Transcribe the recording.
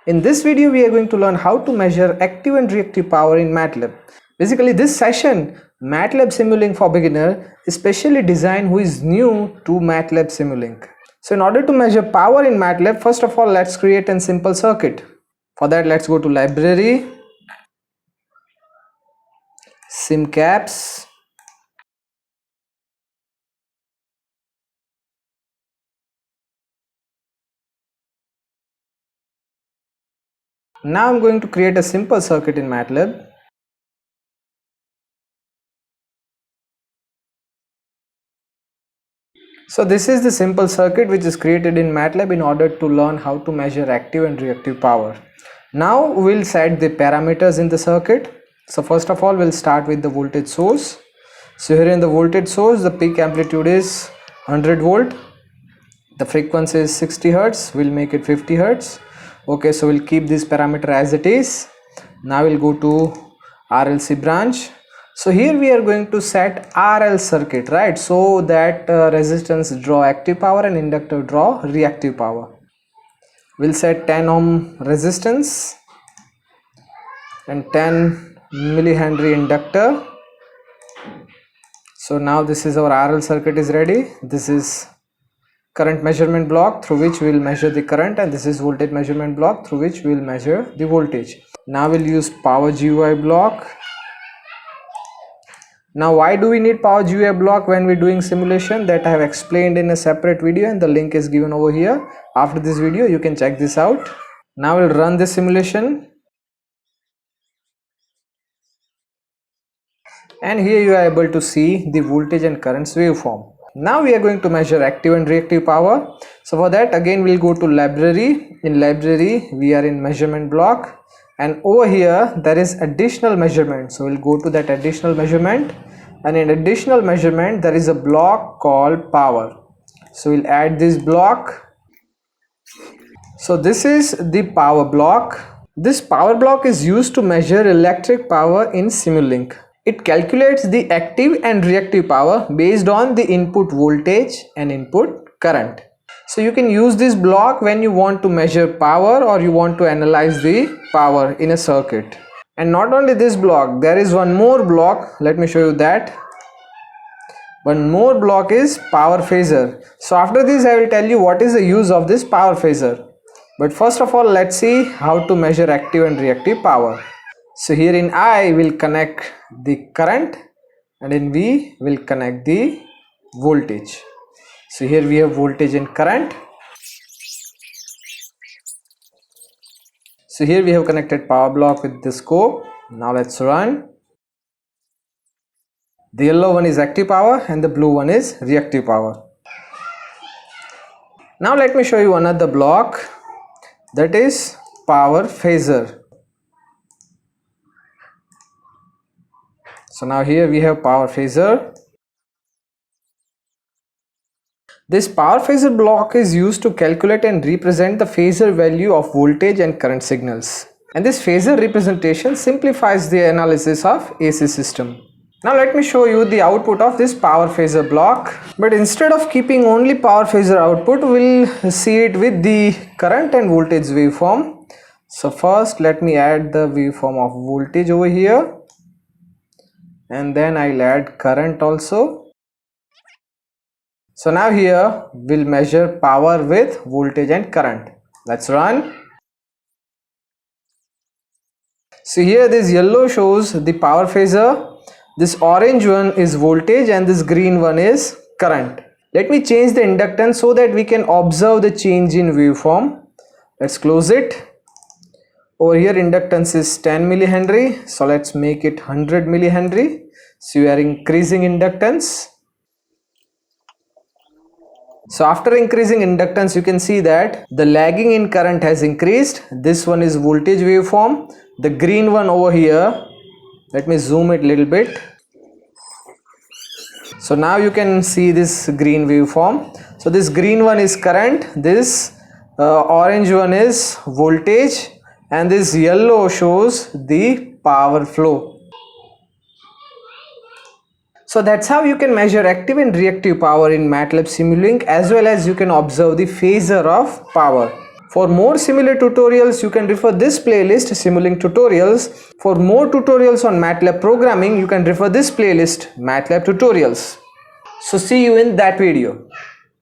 In this video, we are going to learn how to measure active and reactive power in Matlab. Basically, this session, Matlab Simulink for beginner, is specially designed who is new to Matlab Simulink. So in order to measure power in Matlab, first of all, let's create a simple circuit. For that, let's go to library, simcaps, now I'm going to create a simple circuit in Matlab. So this is the simple circuit which is created in Matlab in order to learn how to measure active and reactive power. Now we'll set the parameters in the circuit. So first of all, we'll start with the voltage source. So here in the voltage source, the peak amplitude is 100 volt. The frequency is 60 Hertz. We'll make it 50 Hertz. Okay, so we'll keep this parameter as it is. Now we'll go to RLC branch. So here we are going to set RL circuit, right? So that resistance draw active power and inductor draw reactive power. We'll set 10 ohm resistance and 10 millihenry inductor. So now this is our RL circuit is ready. This is current measurement block through which we will measure the current, and this is voltage measurement block through which we will measure the voltage. Now we'll use power GUI block. Now why do we need power GUI block when we're doing simulation? That I have explained in a separate video and the link is given over here. After this video you can check this out. Now we'll run the simulation. And here you are able to see the voltage and currents waveform. Now we are going to measure active and reactive power. So for that, again we'll go to library. In library we are in measurement block, and over here there is additional measurement. So we'll go to that additional measurement, and in additional measurement there is a block called power. So we'll add this block. So this is the power block. This power block is used to measure electric power in Simulink. It calculates the active and reactive power based on the input voltage and input current. So you can use this block when you want to measure power or you want to analyze the power in a circuit. And not only this block, there is one more block. Let me show you that. One more block is power phasor. So after this I will tell you what is the use of this power phasor. But first of all, let's see how to measure active and reactive power. So here in I will connect the current, and in V will connect the voltage. So here we have voltage and current. So here we have connected power block with the scope. Now let's run. The yellow one is active power and the blue one is reactive power. Now let me show you another block, that is power phasor. So now here we have power phasor. This power phasor block is used to calculate and represent the phasor value of voltage and current signals. And this phasor representation simplifies the analysis of AC system. Now let me show you the output of this power phasor block. But instead of keeping only power phasor output, we'll see it with the current and voltage waveform. So first let me add the waveform of voltage over here. And then I'll add current also. So now here we'll measure power with voltage and current. Let's run. So here this yellow shows the power phasor, this orange one is voltage, and this green one is current. Let me change the inductance so that we can observe the change in waveform. Let's close it. Over here inductance is 10 millihenry, so let's make it 100 millihenry. So you are increasing inductance. So after increasing inductance, you can see that the lagging in current has increased. This one is voltage waveform. The green one over here, let me zoom it a little bit. So now you can see this green waveform. So this green one is current, this orange one is voltage, and this yellow shows the power flow. So that's how you can measure active and reactive power in Matlab Simulink, as well as you can observe the phasor of power. For more similar tutorials, you can refer this playlist, Simulink tutorials. For more tutorials on MATLAB programming, you can refer this playlist, MATLAB tutorials. So see you in that video.